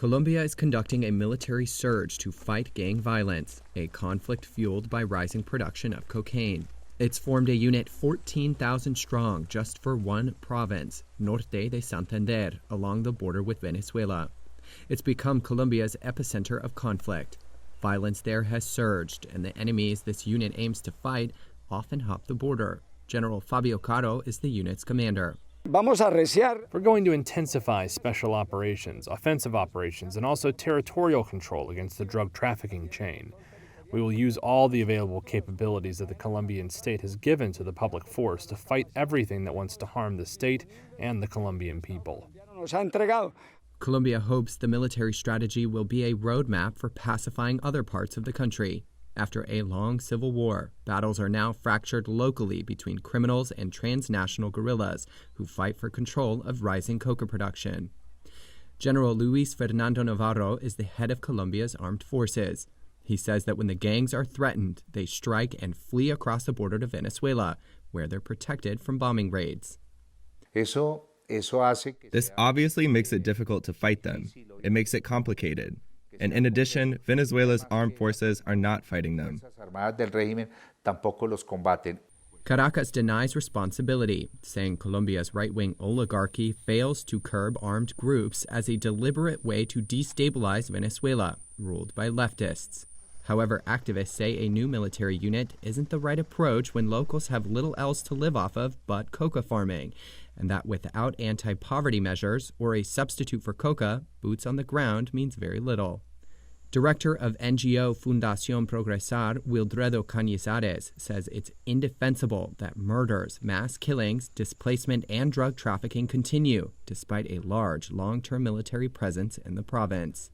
Colombia is conducting a military surge to fight gang violence, a conflict fueled by rising production of cocaine. It's formed a unit 14,000 strong just for one province, Norte de Santander, along the border with Venezuela. It's become Colombia's epicenter of conflict. Violence there has surged, and the enemies this unit aims to fight often hop the border. General Fabio Caro is the unit's commander. We're going to intensify special operations, offensive operations, and also territorial control against the drug trafficking chain. We will use all the available capabilities that the Colombian state has given to the public force to fight everything that wants to harm the state and the Colombian people. Colombia hopes the military strategy will be a roadmap for pacifying other parts of the country. After a long civil war, battles are now fractured locally between criminals and transnational guerrillas who fight for control of rising coca production. General Luis Fernando Navarro is the head of Colombia's armed forces. He says that when the gangs are threatened, they strike and flee across the border to Venezuela, where they're protected from bombing raids. This obviously makes it difficult to fight them. It makes it complicated. And in addition, Venezuela's armed forces are not fighting them. Caracas denies responsibility, saying Colombia's right-wing oligarchy fails to curb armed groups as a deliberate way to destabilize Venezuela, ruled by leftists. However, activists say a new military unit isn't the right approach when locals have little else to live off of but coca farming, and that without anti-poverty measures or a substitute for coca, boots on the ground means very little. Director of NGO Fundación Progresar, Wilfredo Cañizares, says it's indefensible that murders, mass killings, displacement, and drug trafficking continue, despite a large, long-term military presence in the province.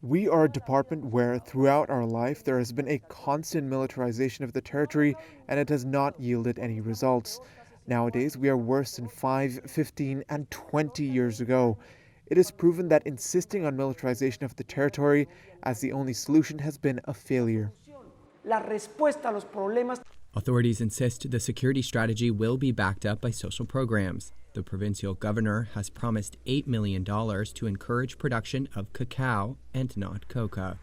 We are a department where, throughout our life, there has been a constant militarization of the territory, and it has not yielded any results. Nowadays, we are worse than 5, 15, and 20 years ago. It is proven that insisting on militarization of the territory as the only solution has been a failure. Authorities insist the security strategy will be backed up by social programs. The provincial governor has promised $8 million to encourage production of cacao and not coca.